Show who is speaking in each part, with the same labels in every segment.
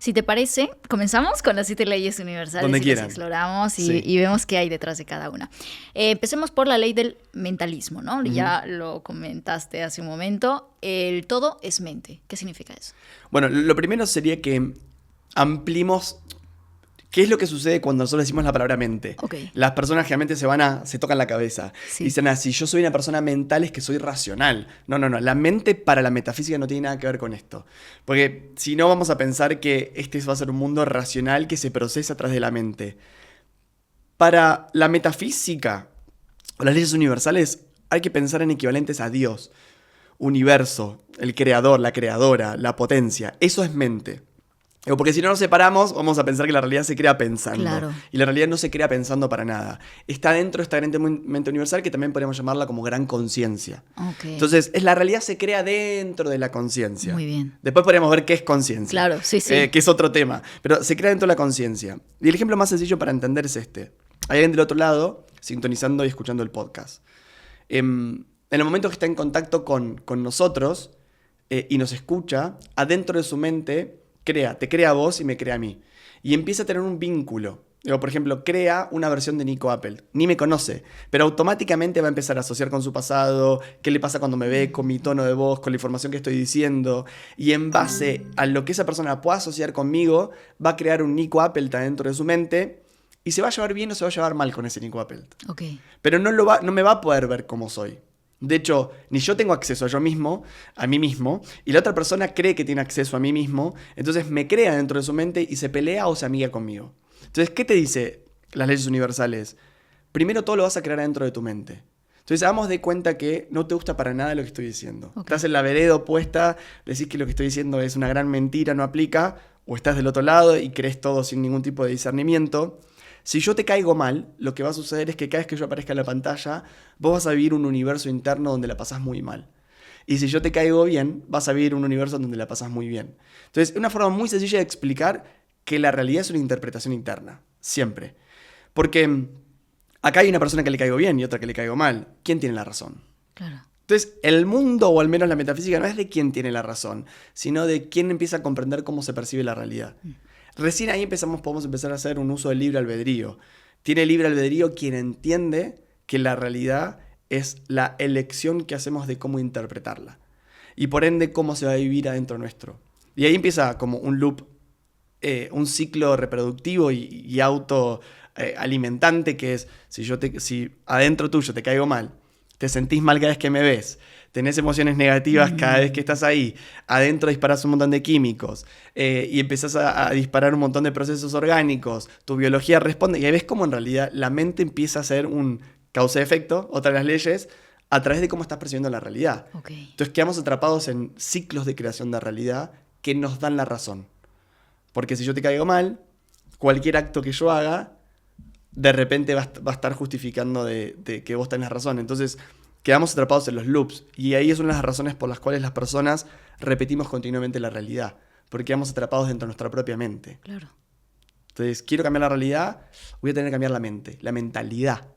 Speaker 1: Si te parece, comenzamos con las 7 leyes universales.
Speaker 2: Donde
Speaker 1: y
Speaker 2: quieran.
Speaker 1: las exploramos
Speaker 2: Sí.
Speaker 1: y vemos qué hay detrás de cada una. Empecemos por la ley del mentalismo, ¿no? Ya lo comentaste hace un momento. El todo es mente. ¿Qué significa eso?
Speaker 2: Bueno, lo primero sería que ampliemos qué es lo que sucede cuando nosotros decimos la palabra mente.
Speaker 1: Ok.
Speaker 2: Las personas generalmente se tocan la cabeza.
Speaker 1: Sí.
Speaker 2: Y dicen, si yo soy una persona mental es que soy racional. No. La mente para la metafísica no tiene nada que ver con esto. Porque si no vamos a pensar que este va a ser un mundo racional que se procesa a través de la mente. Para la metafísica o las leyes universales hay que pensar en equivalentes a Dios, universo, el creador, la creadora, la potencia. Eso es mente. Porque si no nos separamos, vamos a pensar que la realidad se crea pensando.
Speaker 1: Claro.
Speaker 2: Y la realidad no se crea pensando para nada. Está dentro de esta gran mente universal que también podríamos llamarla como gran conciencia.
Speaker 1: Okay.
Speaker 2: Entonces, la realidad se crea dentro de la conciencia.
Speaker 1: Muy bien.
Speaker 2: Después podríamos ver qué es conciencia.
Speaker 1: Claro, sí.
Speaker 2: Que es otro tema. Pero se crea dentro de la conciencia. Y el ejemplo más sencillo para entender es este. Hay alguien del otro lado sintonizando y escuchando el podcast. En el momento que está en contacto con nosotros y nos escucha, adentro de su mente te crea a vos y me crea a mí. Y empieza a tener un vínculo. Por ejemplo, crea una versión de Nico Appelt. Ni me conoce, pero automáticamente va a empezar a asociar con su pasado, qué le pasa cuando me ve, con mi tono de voz, con la información que estoy diciendo. Y en base a lo que esa persona pueda asociar conmigo, va a crear un Nico Appelt dentro de su mente y se va a llevar bien o se va a llevar mal con ese Nico Appelt.
Speaker 1: Okay.
Speaker 2: Pero no me va a poder ver como soy. De hecho, ni yo tengo acceso a mí mismo, y la otra persona cree que tiene acceso a mí mismo, entonces me crea dentro de su mente y se pelea o se amiga conmigo. Entonces, ¿qué te dice las leyes universales? Primero todo lo vas a crear dentro de tu mente. Entonces, hagamos de cuenta que no te gusta para nada lo que estoy diciendo. Okay. Estás en la vereda opuesta, decís que lo que estoy diciendo es una gran mentira, no aplica, o estás del otro lado y crees todo sin ningún tipo de discernimiento. Si yo te caigo mal, lo que va a suceder es que cada vez que yo aparezca en la pantalla, vos vas a vivir un universo interno donde la pasás muy mal. Y si yo te caigo bien, vas a vivir un universo donde la pasás muy bien. Entonces, una forma muy sencilla de explicar que la realidad es una interpretación interna. Siempre. Porque acá hay una persona que le caigo bien y otra que le caigo mal. ¿Quién tiene la razón?
Speaker 1: Claro.
Speaker 2: Entonces, el mundo, o al menos la metafísica, no es de quién tiene la razón, sino de quién empieza a comprender cómo se percibe la realidad. Recién ahí podemos empezar a hacer un uso del libre albedrío. Tiene libre albedrío quien entiende que la realidad es la elección que hacemos de cómo interpretarla. Y por ende, cómo se va a vivir adentro nuestro. Y ahí empieza como un loop, un ciclo reproductivo y autoalimentante que es, si adentro tuyo te caigo mal, te sentís mal cada vez que me ves, tenés emociones negativas cada vez que estás ahí, adentro disparás un montón de químicos y empezás a disparar un montón de procesos orgánicos, tu biología responde y ahí ves cómo en realidad la mente empieza a ser un causa-efecto, otra de las leyes, a través de cómo estás percibiendo la realidad.
Speaker 1: Okay.
Speaker 2: Entonces quedamos atrapados en ciclos de creación de realidad que nos dan la razón. Porque si yo te caigo mal, cualquier acto que yo haga, de repente va a estar justificando de que vos tenés razón. Entonces quedamos atrapados en los loops. Y ahí es una de las razones por las cuales las personas repetimos continuamente la realidad. Porque quedamos atrapados dentro de nuestra propia mente.
Speaker 1: Claro.
Speaker 2: Entonces, quiero cambiar la realidad, voy a tener que cambiar la mente, la mentalidad.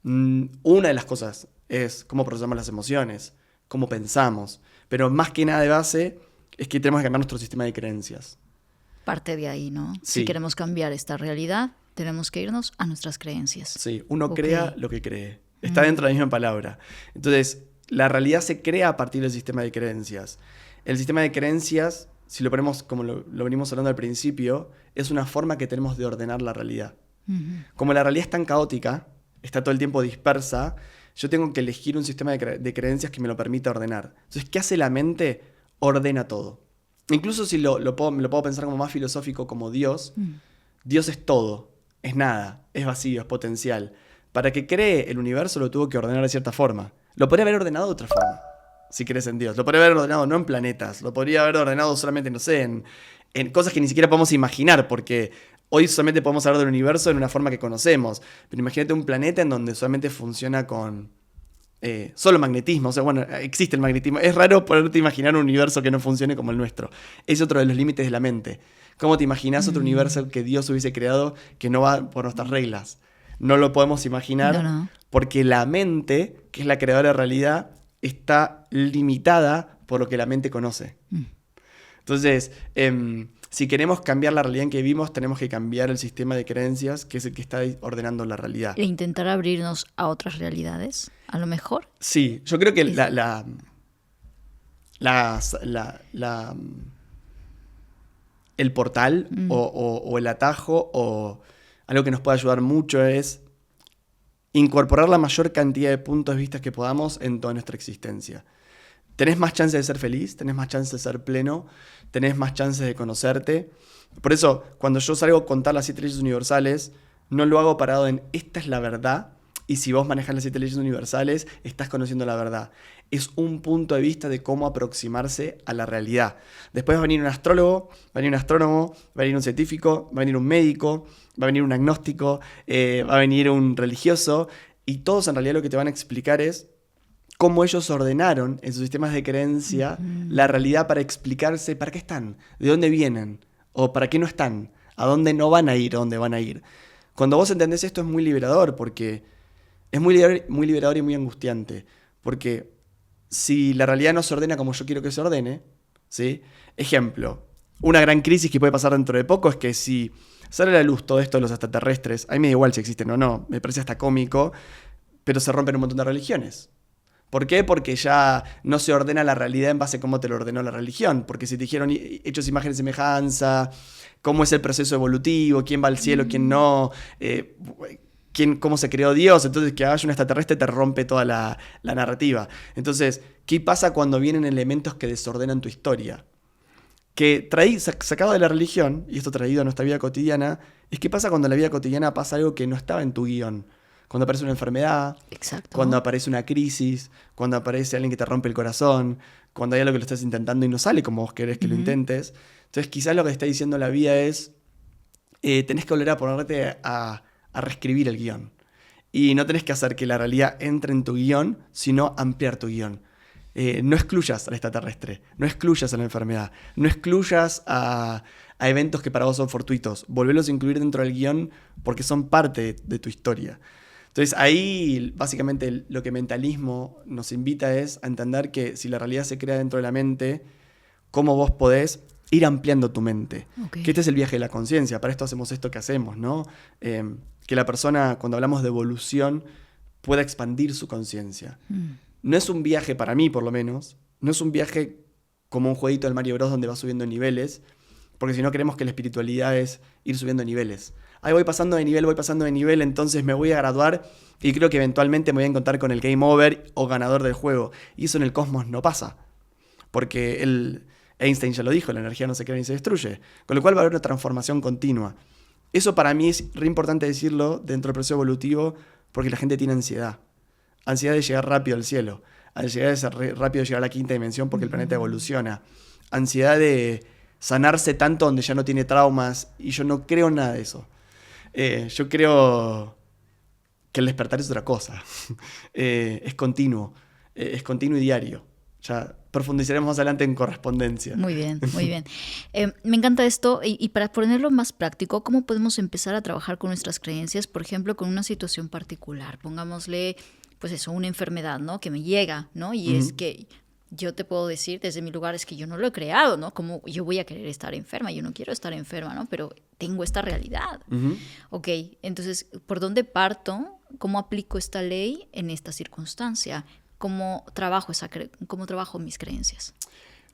Speaker 2: Una de las cosas es cómo procesamos las emociones, cómo pensamos. Pero más que nada de base es que tenemos que cambiar nuestro sistema de creencias.
Speaker 1: Parte de ahí, ¿no?
Speaker 2: Sí.
Speaker 1: Si queremos cambiar esta realidad, tenemos que irnos a nuestras creencias.
Speaker 2: Sí, uno crea lo que cree. Está dentro de la misma palabra. Entonces, la realidad se crea a partir del sistema de creencias. El sistema de creencias, si lo ponemos como lo venimos hablando al principio, es una forma que tenemos de ordenar la realidad. Como la realidad es tan caótica, está todo el tiempo dispersa, yo tengo que elegir un sistema de creencias que me lo permita ordenar. Entonces, ¿qué hace la mente? Ordena todo. Incluso si me lo puedo pensar como más filosófico, como Dios. Dios es todo, es nada, es vacío, es potencial. Para que cree el universo lo tuvo que ordenar de cierta forma. Lo podría haber ordenado de otra forma, si crees en Dios. Lo podría haber ordenado no en planetas, lo podría haber ordenado solamente, no sé, en cosas que ni siquiera podemos imaginar, porque hoy solamente podemos hablar del universo en una forma que conocemos. Pero imagínate un planeta en donde solamente funciona con solo magnetismo. O sea, bueno, existe el magnetismo. Es raro poderte imaginar un universo que no funcione como el nuestro. Es otro de los límites de la mente. ¿Cómo te imaginas otro universo que Dios hubiese creado que no va por nuestras reglas? No lo podemos imaginar porque la mente, que es la creadora de realidad, está limitada por lo que la mente conoce. Entonces, si queremos cambiar la realidad en que vivimos, tenemos que cambiar el sistema de creencias, que es el que está ordenando la realidad.
Speaker 1: E intentar abrirnos a otras realidades, a lo mejor.
Speaker 2: Sí, yo creo que el portal o el atajo o algo que nos puede ayudar mucho es incorporar la mayor cantidad de puntos de vista que podamos en toda nuestra existencia. Tenés más chances de ser feliz, tenés más chances de ser pleno, tenés más chances de conocerte. Por eso, cuando yo salgo a contar las 7 leyes universales, no lo hago parado en esta es la verdad, y si vos manejas las 7 leyes universales, estás conociendo la verdad. Es un punto de vista de cómo aproximarse a la realidad. Después va a venir un astrólogo, va a venir un astrónomo, va a venir un científico, va a venir un médico, va a venir un agnóstico, va a venir un religioso, y todos en realidad lo que te van a explicar es cómo ellos ordenaron en sus sistemas de creencia la realidad para explicarse para qué están, de dónde vienen, o para qué no están, a dónde no van a ir, a dónde van a ir. Cuando vos entendés esto es muy liberador, porque es muy liberador y muy angustiante, porque si la realidad no se ordena como yo quiero que se ordene, ¿sí? Ejemplo, una gran crisis que puede pasar dentro de poco es que si sale a la luz todo esto de los extraterrestres, a mí me da igual si existen o no, me parece hasta cómico, pero se rompen un montón de religiones. ¿Por qué? Porque ya no se ordena la realidad en base a cómo te lo ordenó la religión. Porque si te dijeron hechos, imagen y semejanza, cómo es el proceso evolutivo, quién va al cielo, quién no, cómo se creó Dios, entonces que hagas un extraterrestre te rompe toda la narrativa. Entonces, ¿qué pasa cuando vienen elementos que desordenan tu historia? Que sacado de la religión, y esto traído a nuestra vida cotidiana, es qué pasa cuando en la vida cotidiana pasa algo que no estaba en tu guión. Cuando aparece una enfermedad,
Speaker 1: Exacto.
Speaker 2: Cuando aparece una crisis, cuando aparece alguien que te rompe el corazón, cuando hay algo que lo estás intentando y no sale como vos querés que lo intentes. Entonces quizás lo que está diciendo la vida es, tenés que volver a ponerte a reescribir el guión. Y no tenés que hacer que la realidad entre en tu guión, sino ampliar tu guión. No excluyas al extraterrestre, no excluyas a la enfermedad, no excluyas a eventos que para vos son fortuitos. Volverlos a incluir dentro del guión porque son parte de tu historia. Entonces ahí básicamente lo que mentalismo nos invita es a entender que si la realidad se crea dentro de la mente, cómo vos podés ir ampliando tu mente.
Speaker 1: Okay.
Speaker 2: Que este es el viaje de la conciencia, para esto hacemos esto que hacemos, ¿no? Que la persona, cuando hablamos de evolución, pueda expandir su conciencia. No es un viaje, para mí por lo menos, no es un viaje como un jueguito del Mario Bros. Donde vas subiendo niveles, porque si no queremos que la espiritualidad es ir subiendo niveles. Ahí voy pasando de nivel, entonces me voy a graduar y creo que eventualmente me voy a encontrar con el game over o ganador del juego. Y eso en el cosmos no pasa, porque Einstein ya lo dijo, la energía no se crea ni se destruye, con lo cual va a haber una transformación continua. Eso para mí es re importante decirlo dentro del proceso evolutivo, porque la gente tiene ansiedad de llegar rápido al cielo, ansiedad de ser rápido llegar a la quinta dimensión porque el planeta evoluciona, ansiedad de sanarse tanto donde ya no tiene traumas, y yo no creo en nada de eso. Yo creo que el despertar es otra cosa. Es continuo y diario. Ya profundizaremos más adelante en correspondencia.
Speaker 1: Muy bien, muy bien. Me encanta esto, y para ponerlo más práctico, ¿cómo podemos empezar a trabajar con nuestras creencias? Por ejemplo, con una situación particular. Pongámosle, pues eso, una enfermedad, ¿no? Que me llega, ¿no? Y es que yo te puedo decir desde mi lugar es que yo no lo he creado, ¿no? Como yo voy a querer estar enferma, yo no quiero estar enferma, ¿no? Pero tengo esta realidad. Ok, entonces, ¿por dónde parto? ¿Cómo aplico esta ley en esta circunstancia? ¿Cómo trabajo mis creencias?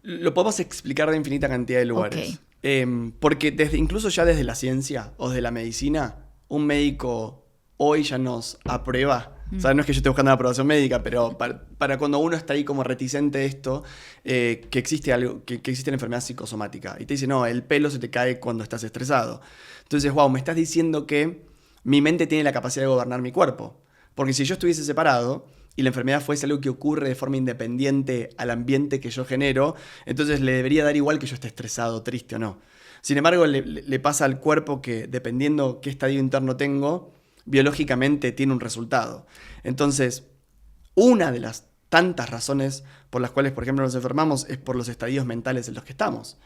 Speaker 2: Lo podemos explicar de infinita cantidad de lugares.
Speaker 1: Okay.
Speaker 2: Porque incluso ya desde la ciencia o desde la medicina, un médico hoy ya nos aprueba. O sea, no es que yo esté buscando la aprobación médica, pero para cuando uno está ahí como reticente de esto, que existe algo, que existe la enfermedad psicosomática. Y te dice, no, el pelo se te cae cuando estás estresado. Entonces, wow, me estás diciendo que mi mente tiene la capacidad de gobernar mi cuerpo. Porque si yo estuviese separado y la enfermedad fuese algo que ocurre de forma independiente al ambiente que yo genero, entonces le debería dar igual que yo esté estresado, triste o no. Sin embargo, le pasa al cuerpo que, dependiendo qué estadio interno tengo, biológicamente tiene un resultado. Entonces, una de las tantas razones por las cuales, por ejemplo, nos enfermamos es por los estadios mentales en los que estamos.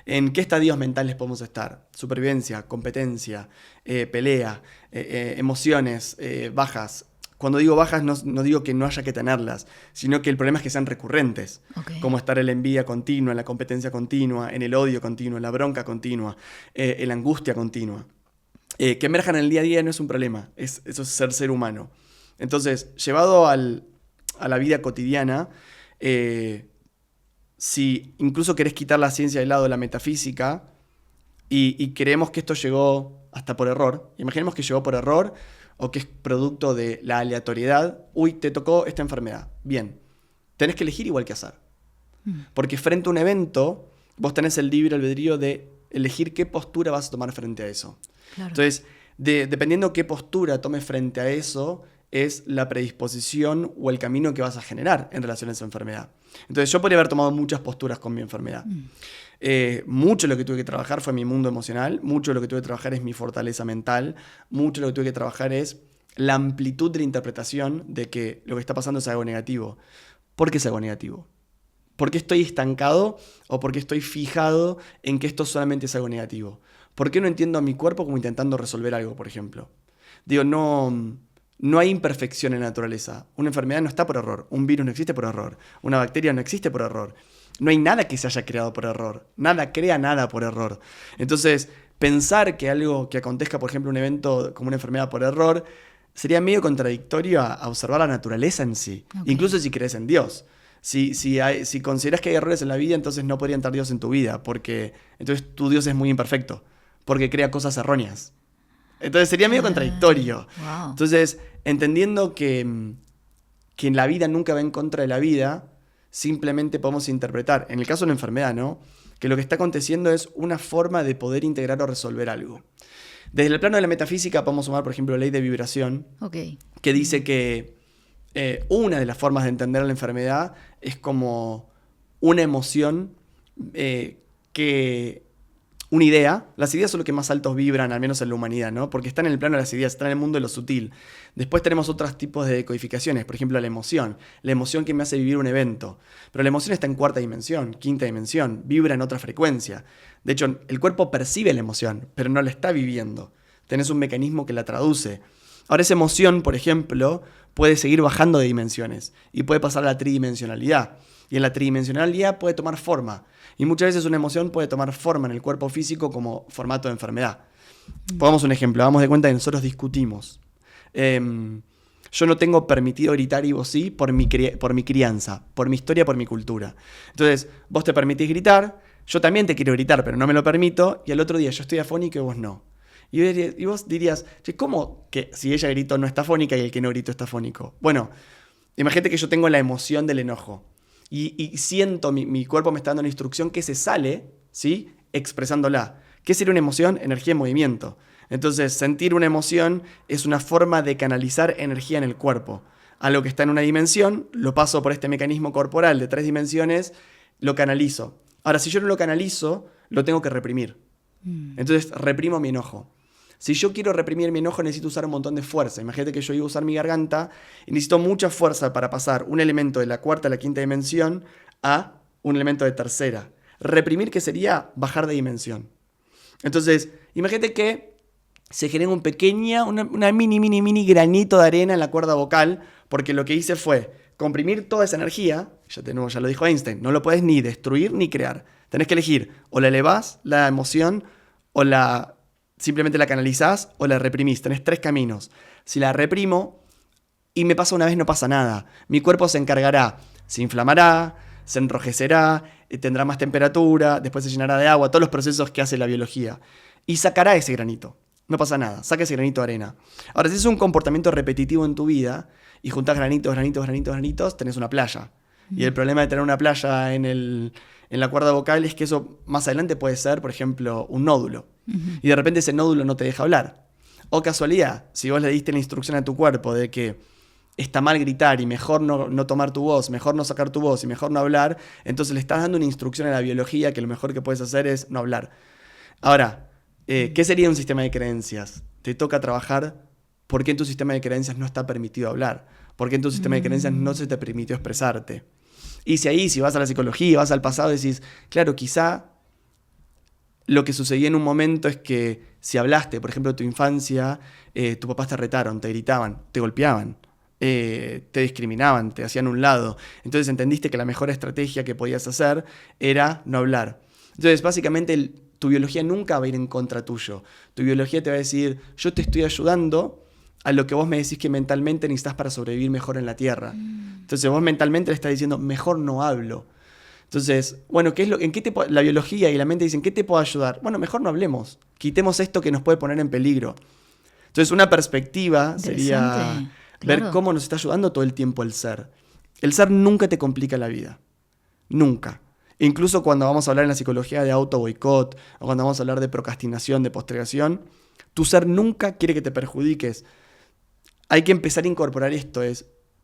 Speaker 2: ¿En qué estadios mentales podemos estar? Supervivencia, competencia, pelea, emociones bajas, Cuando digo bajas, no digo que no haya que tenerlas, sino que el problema es que sean recurrentes, como estar en la envidia continua, en la competencia continua, en el odio continuo, en la bronca continua, en la angustia continua. Que emerjan en el día a día no es un problema, eso es ser humano. Entonces, llevado a la vida cotidiana, si incluso querés quitar la ciencia del lado de la metafísica y creemos que esto llegó hasta por error, imaginemos que llegó por error o que es producto de la aleatoriedad, uy, te tocó esta enfermedad, bien, tenés que elegir igual que azar. Porque frente a un evento, vos tenés el libre albedrío de elegir qué postura vas a tomar frente a eso.
Speaker 1: Claro.
Speaker 2: Entonces, dependiendo qué postura tomes frente a eso, es la predisposición o el camino que vas a generar en relación a esa enfermedad. Entonces, yo podría haber tomado muchas posturas con mi enfermedad. Mucho de lo que tuve que trabajar fue mi mundo emocional, mucho de lo que tuve que trabajar es mi fortaleza mental, mucho de lo que tuve que trabajar es la amplitud de la interpretación de que lo que está pasando es algo negativo. ¿Por qué es algo negativo? ¿Por qué estoy estancado o por qué estoy fijado en que esto solamente es algo negativo? ¿Por qué no entiendo a mi cuerpo como intentando resolver algo, por ejemplo? Digo, no hay imperfección en la naturaleza. Una enfermedad no está por error. Un virus no existe por error. Una bacteria no existe por error. No hay nada que se haya creado por error. Nada crea nada por error. Entonces, pensar que algo que acontezca, por ejemplo, un evento como una enfermedad por error, sería medio contradictorio a observar la naturaleza en sí. Incluso si crees en Dios. Si consideras que hay errores en la vida, entonces no podría entrar Dios en tu vida, porque entonces tu Dios es muy imperfecto, porque crea cosas erróneas. Entonces sería medio contradictorio.
Speaker 1: Wow.
Speaker 2: Entonces, entendiendo que en la vida nunca va en contra de la vida, simplemente podemos interpretar, en el caso de una enfermedad, ¿no?, que lo que está aconteciendo es una forma de poder integrar o resolver algo. Desde el plano de la metafísica podemos sumar, por ejemplo, la ley de vibración, que dice que una de las formas de entender la enfermedad es como una emoción una idea. Las ideas son lo que más altos vibran, al menos en la humanidad, ¿no? Porque están en el plano de las ideas, están en el mundo de lo sutil. Después tenemos otros tipos de decodificaciones, por ejemplo, la emoción que me hace vivir un evento. Pero la emoción está en cuarta dimensión, quinta dimensión, vibra en otra frecuencia. De hecho, el cuerpo percibe la emoción, pero no la está viviendo. Tenés un mecanismo que la traduce. Ahora, esa emoción, por ejemplo, puede seguir bajando de dimensiones y puede pasar a la tridimensionalidad. Y en la tridimensionalidad puede tomar forma. Y muchas veces una emoción puede tomar forma en el cuerpo físico como formato de enfermedad. Pongamos un ejemplo. Hagamos de cuenta que nosotros discutimos. Yo no tengo permitido gritar y vos sí por mi crianza, por mi historia, por mi cultura. Entonces, vos te permitís gritar, yo también te quiero gritar, pero no me lo permito, y al otro día yo estoy afónico y vos no. Y vos dirías, ¿cómo que si ella gritó no está afónica y el que no gritó está afónico? Bueno, imagínate que yo tengo la emoción del enojo. Y siento, mi cuerpo me está dando una instrucción que se sale, ¿sí?, expresándola. ¿Qué sería una emoción? Energía en movimiento. Entonces, sentir una emoción es una forma de canalizar energía en el cuerpo. Algo que está en una dimensión, lo paso por este mecanismo corporal de 3 dimensiones, lo canalizo. Ahora, si yo no lo canalizo, lo tengo que reprimir. Entonces, reprimo mi enojo. Si yo quiero reprimir mi enojo, necesito usar un montón de fuerza. Imagínate que yo iba a usar mi garganta y necesito mucha fuerza para pasar un elemento de la cuarta a la quinta dimensión a un elemento de tercera. Reprimir, ¿qué sería? Bajar de dimensión. Entonces, imagínate que se genera una mini granito de arena en la cuerda vocal, porque lo que hice fue comprimir toda esa energía. Ya lo dijo Einstein, no lo puedes ni destruir ni crear. Tenés que elegir, o la elevás, la emoción, o simplemente la canalizás o la reprimís. Tenés 3 caminos. Si la reprimo y me pasa una vez, no pasa nada. Mi cuerpo se encargará, se inflamará, se enrojecerá, tendrá más temperatura, después se llenará de agua, todos los procesos que hace la biología. Y sacará ese granito. No pasa nada, saca ese granito de arena. Ahora, si es un comportamiento repetitivo en tu vida y juntás granitos, tenés una playa. Y el problema de tener una playa en la cuerda vocal es que eso más adelante puede ser, por ejemplo, un nódulo. Y de repente ese nódulo no te deja hablar. O casualidad, si vos le diste la instrucción a tu cuerpo de que está mal gritar y mejor no tomar tu voz, mejor no sacar tu voz y mejor no hablar, entonces le estás dando una instrucción a la biología que lo mejor que puedes hacer es no hablar. Ahora, ¿qué sería un sistema de creencias? Te toca trabajar por qué en tu sistema de creencias no está permitido hablar, por qué en tu sistema de creencias no se te permitió expresarte. Y si vas a la psicología, vas al pasado, decís, claro, quizá lo que sucedía en un momento es que si hablaste, por ejemplo, de tu infancia, tus papás te retaron, te gritaban, te golpeaban. te discriminaban, te hacían un lado. Entonces entendiste que la mejor estrategia que podías hacer era no hablar. Entonces básicamente tu biología nunca va a ir en contra tuyo. Tu biología te va a decir, yo te estoy ayudando a lo que vos me decís que mentalmente necesitas para sobrevivir mejor en la Tierra. Entonces vos mentalmente le estás diciendo, mejor no hablo. Entonces, bueno, la biología y la mente dicen, ¿qué te puedo ayudar? Bueno, mejor no hablemos. Quitemos esto que nos puede poner en peligro. Entonces, una perspectiva sería ver cómo nos está ayudando todo el tiempo el ser. El ser nunca te complica la vida. Nunca. Incluso cuando vamos a hablar en la psicología de auto boicot, o cuando vamos a hablar de procrastinación, de postergación, tu ser nunca quiere que te perjudiques. Hay que empezar a incorporar esto,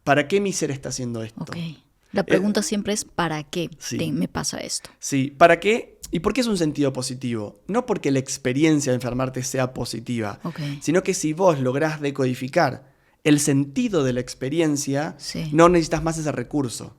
Speaker 2: ¿para qué mi ser está haciendo esto?
Speaker 1: Okay. La pregunta siempre es, ¿para qué me pasa esto?
Speaker 2: Sí, ¿para qué? ¿Y por qué es un sentido positivo? No porque la experiencia de enfermarte sea positiva, sino que si vos lográs decodificar el sentido de la experiencia, no necesitas más ese recurso.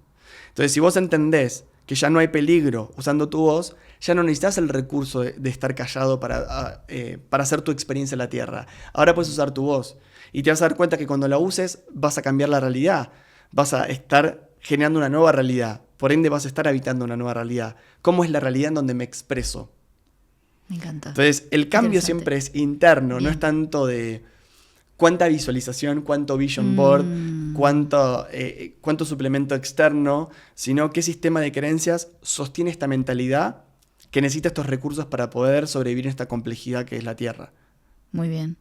Speaker 2: Entonces, si vos entendés que ya no hay peligro usando tu voz, ya no necesitas el recurso de estar callado para hacer tu experiencia en la Tierra. Ahora puedes usar tu voz y te vas a dar cuenta que cuando la uses vas a cambiar la realidad, vas a estar generando una nueva realidad, por ende vas a estar habitando una nueva realidad. ¿Cómo es la realidad en donde me expreso?
Speaker 1: Me encanta.
Speaker 2: Entonces, el cambio siempre es interno, no es tanto de cuánta visualización, cuánto vision board, cuánto suplemento externo, sino qué sistema de creencias sostiene esta mentalidad que necesita estos recursos para poder sobrevivir en esta complejidad que es la Tierra.
Speaker 1: Muy bien.